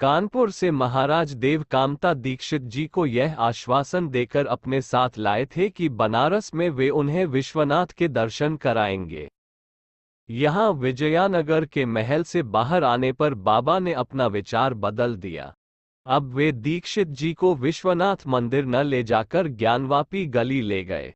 कानपुर से महाराज देवकामता दीक्षित जी को यह आश्वासन देकर अपने साथ लाए थे कि बनारस में वे उन्हें विश्वनाथ के दर्शन कराएंगे। यहाँ विजयानगर के महल से बाहर आने पर बाबा ने अपना विचार बदल दिया। अब वे दीक्षित जी को विश्वनाथ मंदिर न ले जाकर ज्ञानवापी गली ले गए।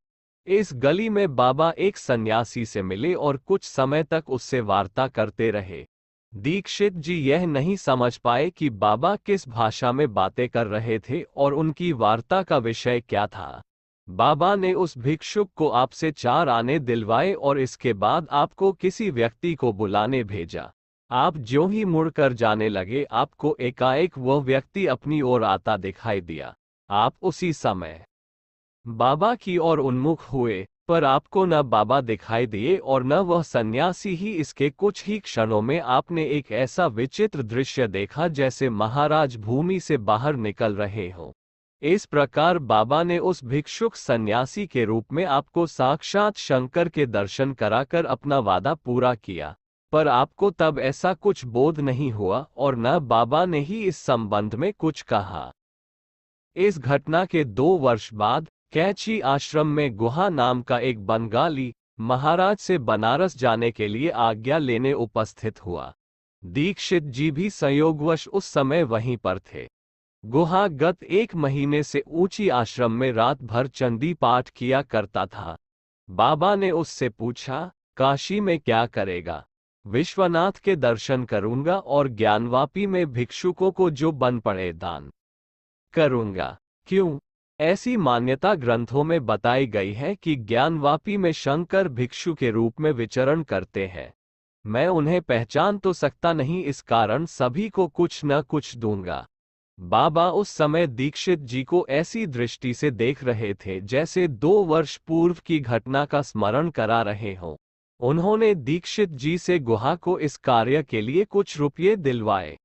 इस गली में बाबा एक सन्यासी से मिले और कुछ समय तक उससे वार्ता करते रहे। दीक्षित जी यह नहीं समझ पाए कि बाबा किस भाषा में बातें कर रहे थे और उनकी वार्ता का विषय क्या था। बाबा ने उस भिक्षुक को आपसे 4 आने दिलवाए और इसके बाद आपको किसी व्यक्ति को बुलाने भेजा। आप ज्यों ही मुड़कर जाने लगे, आपको एकाएक वह व्यक्ति अपनी ओर आता दिखाई दिया। आप उसी समय बाबा की ओर उन्मुख हुए, पर आपको न बाबा दिखाई दिए और न वह सन्यासी ही। इसके कुछ ही क्षणों में आपने एक ऐसा विचित्र दृश्य देखा जैसे महाराज भूमि से बाहर निकल रहे हों। इस प्रकार बाबा ने उस भिक्षुक सन्यासी के रूप में आपको साक्षात शंकर के दर्शन कराकर अपना वादा पूरा किया, पर आपको तब ऐसा कुछ बोध नहीं हुआ और न बाबा ने ही इस संबंध में कुछ कहा। इस घटना के 2 वर्ष बाद कैची आश्रम में गुहा नाम का एक बंगाली महाराज से बनारस जाने के लिए आज्ञा लेने उपस्थित हुआ। दीक्षित जी भी संयोगवश उस समय वहीं पर थे। गुहा गत 1 महीने से ऊंची आश्रम में रात भर चंडी पाठ किया करता था। बाबा ने उससे पूछा, काशी में क्या करेगा? विश्वनाथ के दर्शन करूंगा और ज्ञानवापी में भिक्षुकों को जो बन पड़े दान करूंगा। क्यों? ऐसी मान्यता ग्रंथों में बताई गई है कि ज्ञानवापी में शंकर भिक्षु के रूप में विचरण करते हैं। मैं उन्हें पहचान तो सकता नहीं, इस कारण सभी को कुछ न कुछ दूंगा। बाबा उस समय दीक्षित जी को ऐसी दृष्टि से देख रहे थे जैसे 2 वर्ष पूर्व की घटना का स्मरण करा रहे हों। उन्होंने दीक्षित जी से गुहा को इस कार्य के लिए कुछ रुपये दिलवाए।